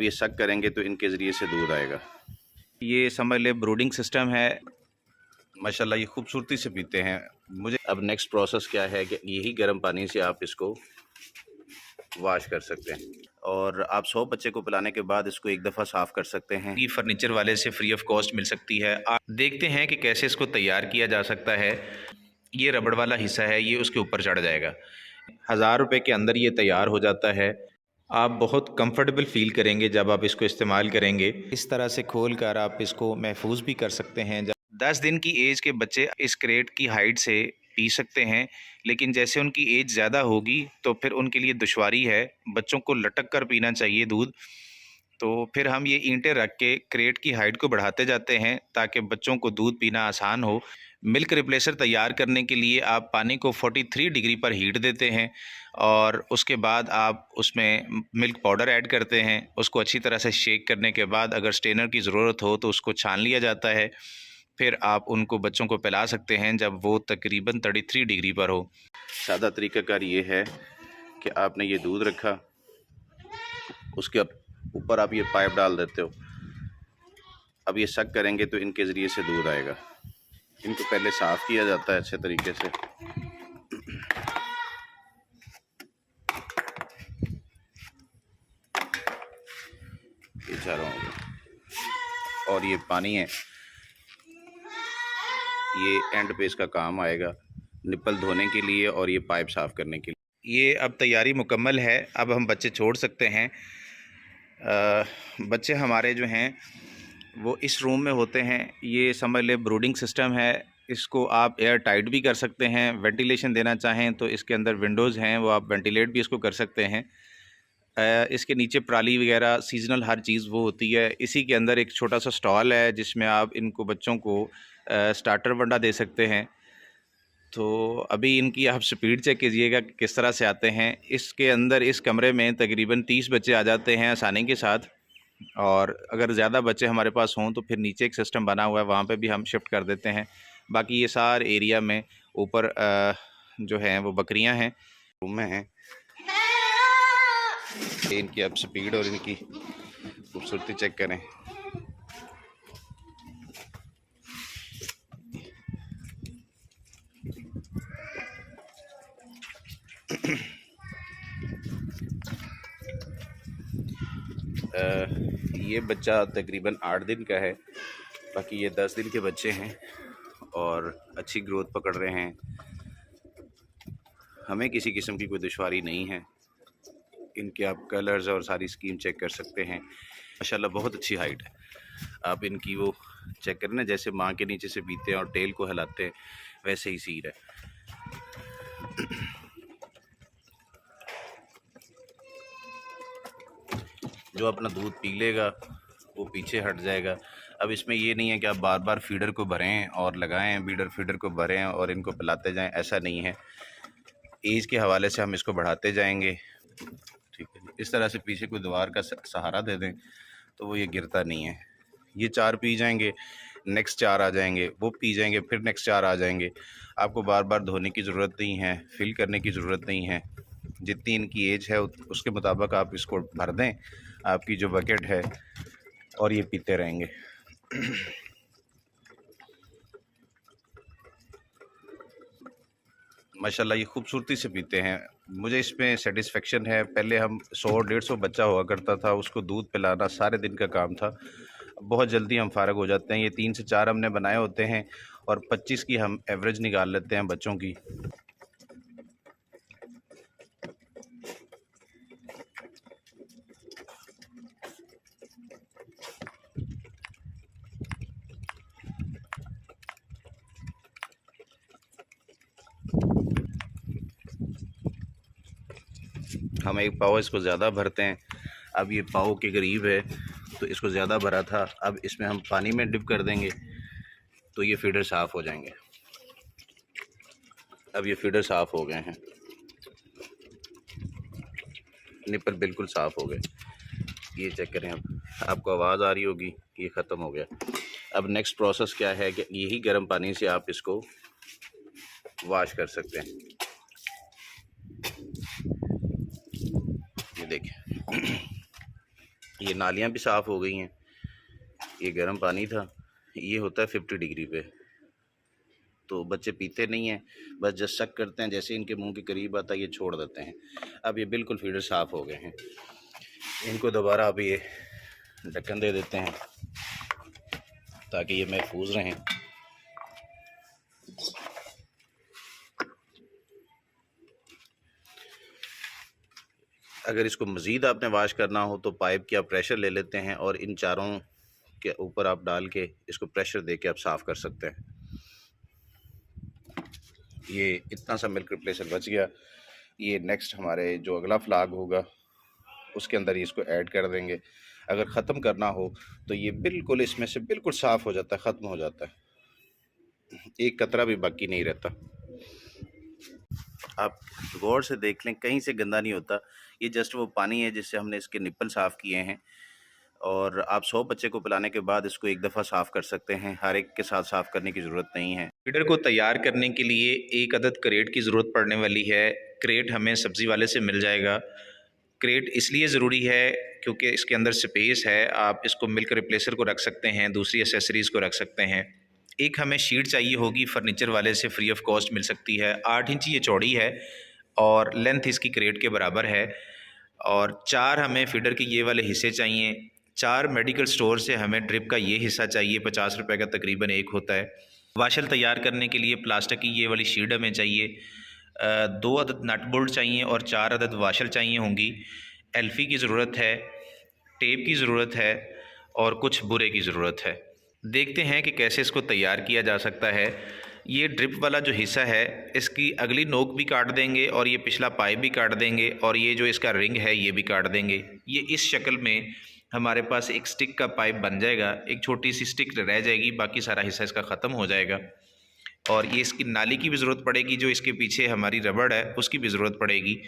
ये सक करेंगे तो इनके ज़रिए से दूध आएगा। ये समझ ले ब्रूडिंग सिस्टम है। माशाल्लाह ये खूबसूरती से पीते हैं। मुझे अब नेक्स्ट प्रोसेस क्या है कि यही गर्म पानी से आप इसको वॉश कर सकते हैं और आप 100 बच्चे को पिलाने के बाद इसको एक दफ़ा साफ़ कर सकते हैं। ये फर्नीचर वाले से फ्री ऑफ कॉस्ट मिल सकती है। आप देखते हैं कि कैसे इसको तैयार किया जा सकता है। ये रबड़ वाला हिस्सा है, ये उसके ऊपर चढ़ जाएगा। 1000 रुपये के अंदर ये तैयार हो जाता है। आप बहुत कंफर्टेबल फ़ील करेंगे जब आप इसको इस्तेमाल करेंगे। इस तरह से खोल कर आप इसको महफूज भी कर सकते हैं। 10 दिन की एज के बच्चे इस क्रेट की हाइट से पी सकते हैं, लेकिन जैसे उनकी एज ज़्यादा होगी तो फिर उनके लिए दुश्वारी है। बच्चों को लटक कर पीना चाहिए दूध। तो फिर हम ये ईंटें रख के क्रेट की हाइट को बढ़ाते जाते हैं ताकि बच्चों को दूध पीना आसान हो। मिल्क रिप्लेसर तैयार करने के लिए आप पानी को 43 डिग्री पर हीट देते हैं और उसके बाद आप उसमें मिल्क पाउडर ऐड करते हैं। उसको अच्छी तरह से शेक करने के बाद अगर स्ट्रेनर की ज़रूरत हो तो उसको छान लिया जाता है। फिर आप उनको बच्चों को पिला सकते हैं जब वो तकरीबन 33 डिग्री पर हो। सादा तरीक़ाकार ये है कि आपने ये दूध रखा, उसके ऊपर आप ये पाइप डाल देते हो। अब ये सक करेंगे तो इनके ज़रिए से दूध आएगा। इनको पहले साफ़ किया जाता है अच्छे तरीके से। ये चारों हो गए और ये पानी है, ये एंड पे इसका काम आएगा निप्पल धोने के लिए और ये पाइप साफ़ करने के लिए। ये अब तैयारी मुकम्मल है। अब हम बच्चे छोड़ सकते हैं। बच्चे हमारे जो हैं वो इस रूम में होते हैं। ये समझ ले ब्रूडिंग सिस्टम है। इसको आप एयर टाइट भी कर सकते हैं। वेंटिलेशन देना चाहें तो इसके अंदर विंडोज़ हैं, वो आप वेंटिलेट भी इसको कर सकते हैं। इसके नीचे पराली वगैरह सीज़नल हर चीज़ वो होती है। इसी के अंदर एक छोटा सा स्टॉल है जिसमें आप इनको बच्चों को स्टार्टर वंडा दे सकते हैं। तो अभी इनकी आप स्पीड चेक कीजिएगा कि किस तरह से आते हैं। इसके अंदर इस कमरे में तकरीबन 30 बच्चे आ जाते हैं आसानी के साथ। और अगर ज़्यादा बच्चे हमारे पास हों तो फिर नीचे एक सिस्टम बना हुआ है, वहाँ पे भी हम शिफ्ट कर देते हैं। बाकी ये सारे एरिया में ऊपर जो हैं वो बकरियां हैं, रूम में हैं। इनकी अब स्पीड और इनकी खूबसूरती चेक करें। ये बच्चा तकरीबन 8 दिन का है, बाकी ये 10 दिन के बच्चे हैं और अच्छी ग्रोथ पकड़ रहे हैं। हमें किसी किस्म की कोई दुश्वारी नहीं है। इनके आप कलर्स और सारी स्कीम चेक कर सकते हैं। माशाल्लाह बहुत अच्छी हाइट है। आप इनकी वो चेक करें ना, जैसे माँ के नीचे से पीते हैं और टेल को हिलाते हैं, वैसे ही सीर है। जो अपना दूध पी लेगा वो पीछे हट जाएगा। अब इसमें ये नहीं है कि आप बार बार फीडर को भरें और लगाएं, फीडर को भरें और इनको पिलाते जाएं, ऐसा नहीं है। एज के हवाले से हम इसको बढ़ाते जाएंगे, ठीक है। इस तरह से पीछे कोई दीवार का सहारा दे दें तो वो ये गिरता नहीं है। ये 4 पी जाएंगे, नेक्स्ट 4 आ जाएंगे, वो पी जाएंगे, फिर नेक्स्ट 4 आ जाएंगे। आपको बार बार धोने की ज़रूरत नहीं है, फिल करने की ज़रूरत नहीं है। जितनी इनकी एज है उसके मुताबिक आप इसको भर दें, आपकी जो बकेट है, और ये पीते रहेंगे। माशाल्लाह ये खूबसूरती से पीते हैं। मुझे इसमें सेटिस्फेक्शन है। पहले हम 100-150 बच्चा हुआ करता था, उसको दूध पिलाना सारे दिन का काम था। बहुत जल्दी हम फ़ारग हो जाते हैं। ये 3 से 4 हमने बनाए होते हैं और 25 की हम एवरेज निकाल लेते हैं बच्चों की। हम एक पाव इसको ज़्यादा भरते हैं। अब ये पाव के करीब है तो इसको ज़्यादा भरा था। अब इसमें हम पानी में डिप कर देंगे तो ये फीडर साफ़ हो जाएंगे। अब ये फीडर साफ़ हो गए हैं, निप्पल बिल्कुल साफ़ हो गए। ये चेक करें। अब आपको आवाज़ आ रही होगी कि ये ख़त्म हो गया। अब नेक्स्ट प्रोसेस क्या है कि यही गर्म पानी से आप इसको वॉश कर सकते हैं। ये देखें, ये नालियाँ भी साफ़ हो गई हैं। ये गर्म पानी था, ये होता है 50 डिग्री पे, तो बच्चे पीते नहीं हैं, बस जस्ट शक करते हैं, जैसे इनके मुंह के करीब आता है ये छोड़ देते हैं। अब ये बिल्कुल फीडर साफ़ हो गए हैं। इनको दोबारा अब ये ढक्कन दे देते हैं ताकि ये महफूज रहें। अगर इसको मज़ीद आपने वाश करना हो तो पाइप की आप प्रेशर ले लेते हैं और इन चारों के ऊपर आप डाल के इसको प्रेशर दे के आप साफ़ कर सकते हैं। ये इतना सा मिल्क रिप्लेसर बच गया। ये नेक्स्ट हमारे जो अगला फ्लाग होगा उसके अंदर ही इसको ऐड कर देंगे। अगर ख़त्म करना हो तो ये बिल्कुल इसमें से बिल्कुल साफ़ हो जाता है, ख़त्म हो जाता है, एक कतरा भी बाकी नहीं रहता। आप गौर से देख लें, कहीं से गंदा नहीं होता। ये जस्ट वो पानी है जिससे हमने इसके निप्पल साफ़ किए हैं, और आप 100 बच्चे को पिलाने के बाद इसको एक दफ़ा साफ़ कर सकते हैं, हर एक के साथ साफ़ करने की ज़रूरत नहीं है। फीडर को तैयार करने के लिए एक अदद क्रेट की ज़रूरत पड़ने वाली है। क्रेट हमें सब्ज़ी वाले से मिल जाएगा। क्रेट इसलिए ज़रूरी है क्योंकि इसके अंदर स्पेस है, आप इसको मिल्क रिप्लेसर को रख सकते हैं, दूसरी एसेसरीज़ को रख सकते हैं। एक हमें शीट चाहिए होगी, फर्नीचर वाले से फ्री ऑफ कॉस्ट मिल सकती है। 8 इंच ये चौड़ी है और लेंथ इसकी क्रेट के बराबर है। और 4 हमें फीडर के ये वाले हिस्से चाहिए। 4 मेडिकल स्टोर से हमें ड्रिप का ये हिस्सा चाहिए, 50 रुपये का तकरीबन एक होता है। वाशल तैयार करने के लिए प्लास्टिक की ये वाली शीट हमें चाहिए। 2 अदद नट बोल्ट चाहिए और 4 अदद वाशल चाहिए होंगी। एल्फ़ी की ज़रूरत है, टेप की ज़रूरत है और कुछ बुरे की ज़रूरत है। देखते हैं कि कैसे इसको तैयार किया जा सकता है। ये ड्रिप वाला जो हिस्सा है इसकी अगली नोक भी काट देंगे और ये पिछला पाइप भी काट देंगे और ये जो इसका रिंग है ये भी काट देंगे। ये इस शक्ल में हमारे पास एक स्टिक का पाइप बन जाएगा। एक छोटी सी स्टिक रह जाएगी, बाकी सारा हिस्सा इसका ख़त्म हो जाएगा। और ये इसकी नाली की भी ज़रूरत पड़ेगी, जो इसके पीछे हमारी रबड़ है उसकी भी ज़रूरत पड़ेगी।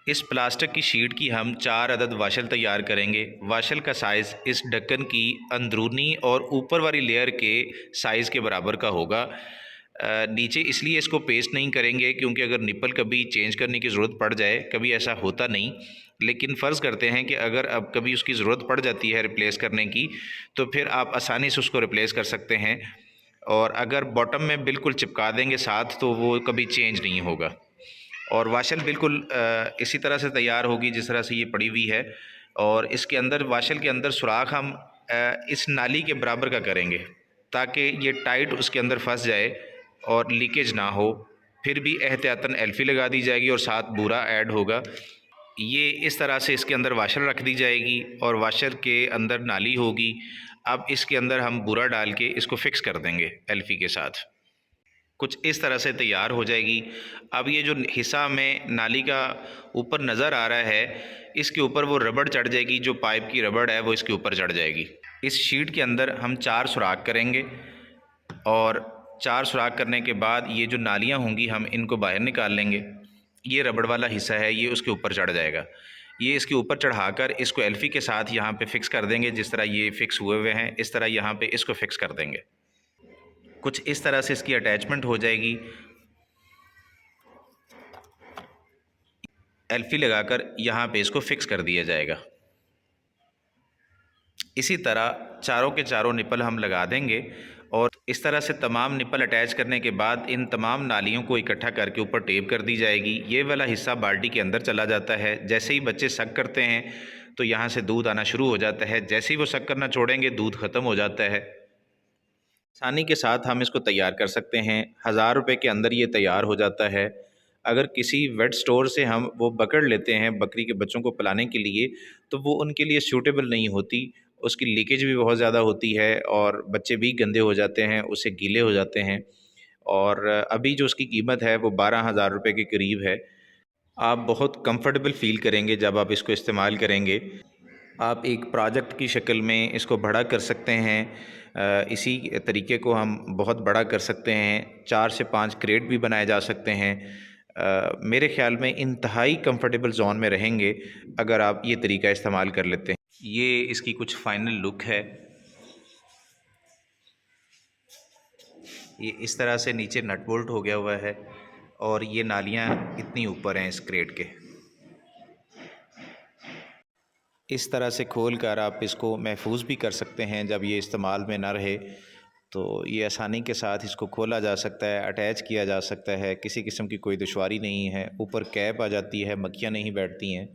इस प्लास्टिक की शीट की हम 4 अदद वाशल तैयार करेंगे। वाशल का साइज़ इस ढक्कन की अंदरूनी और ऊपर वाली लेयर के साइज़ के बराबर का होगा। नीचे इसलिए इसको पेस्ट नहीं करेंगे क्योंकि अगर निप्पल कभी चेंज करने की ज़रूरत पड़ जाए, कभी ऐसा होता नहीं, लेकिन फ़र्ज़ करते हैं कि अगर अब कभी उसकी ज़रूरत पड़ जाती है रिप्लेस करने की, तो फिर आप आसानी से उसको रिप्लेस कर सकते हैं। और अगर बॉटम में बिल्कुल चिपका देंगे साथ तो वो कभी चेंज नहीं होगा। और वाशल बिल्कुल इसी तरह से तैयार होगी जिस तरह से ये पड़ी हुई है। और इसके अंदर वाशल के अंदर सुराख हम इस नाली के बराबर का करेंगे ताकि ये टाइट उसके अंदर फंस जाए और लीकेज ना हो। फिर भी एहतियातन एल्फ़ी लगा दी जाएगी और साथ बूरा ऐड होगा। ये इस तरह से इसके अंदर वाशर रख दी जाएगी और वाशर के अंदर नाली होगी। अब इसके अंदर हम बूरा डाल के इसको फिक्स कर देंगे एल्फ़ी के साथ। कुछ इस तरह से तैयार हो जाएगी। अब ये जो हिस्सा हमें नाली का ऊपर नज़र आ रहा है, इसके ऊपर वो रबड़ चढ़ जाएगी, जो पाइप की रबड़ है वो इसके ऊपर चढ़ जाएगी। इस शीट के अंदर हम 4 सुराख करेंगे और 4 सुराख करने के बाद ये जो नालियाँ होंगी हम इनको बाहर निकाल लेंगे। ये रबड़ वाला हिस्सा है, ये उसके ऊपर चढ़ जाएगा। ये इसके ऊपर चढ़ाकर इसको एल्फ़ी के साथ यहाँ पे फिक्स कर देंगे। जिस तरह ये फिक्स हुए हुए हैं इस तरह यहाँ पे इसको फिक्स कर देंगे। कुछ इस तरह से इसकी अटैचमेंट हो जाएगी। एल्फ़ी लगाकर यहाँ पे इसको फिक्स कर दिया जाएगा। इसी तरह चारों के चारों निप्पल हम लगा देंगे और इस तरह से तमाम निप्पल अटैच करने के बाद इन तमाम नालियों को इकट्ठा करके ऊपर टेप कर दी जाएगी। ये वाला हिस्सा बाल्टी के अंदर चला जाता है। जैसे ही बच्चे सक करते हैं तो यहाँ से दूध आना शुरू हो जाता है। जैसे ही वो सक करना छोड़ेंगे दूध ख़त्म हो जाता है। आसानी के साथ हम इसको तैयार कर सकते हैं। 1000 रुपये के अंदर ये तैयार हो जाता है। अगर किसी वेट स्टोर से हम वो बकड़ लेते हैं बकरी के बच्चों को पिलाने के लिए, तो वो उनके लिए सूटेबल नहीं होती। उसकी लीकेज भी बहुत ज़्यादा होती है और बच्चे भी गंदे हो जाते हैं, उससे गीले हो जाते हैं। और अभी जो उसकी कीमत है वो 12,000 रुपये के करीब है। आप बहुत कंफर्टेबल फ़ील करेंगे जब आप इसको इस्तेमाल करेंगे। आप एक प्रोजेक्ट की शक्ल में इसको बड़ा कर सकते हैं। इसी तरीके को हम बहुत बड़ा कर सकते हैं। 4 से 5 क्रेट भी बनाए जा सकते हैं। मेरे ख़्याल में इंतहाई कंफर्टेबल जोन में रहेंगे अगर आप ये तरीका इस्तेमाल कर लेते हैं। ये इसकी कुछ फ़ाइनल लुक है। ये इस तरह से नीचे नट बोल्ट हो गया हुआ है और ये नालियाँ इतनी ऊपर हैं इस क्रेट के। इस तरह से खोल कर आप इसको महफूज भी कर सकते हैं। जब ये इस्तेमाल में ना रहे तो ये आसानी के साथ इसको खोला जा सकता है, अटैच किया जा सकता है, किसी किस्म की कोई दुश्वारी नहीं है। ऊपर कैप आ जाती है, मक्खियाँ नहीं बैठती हैं।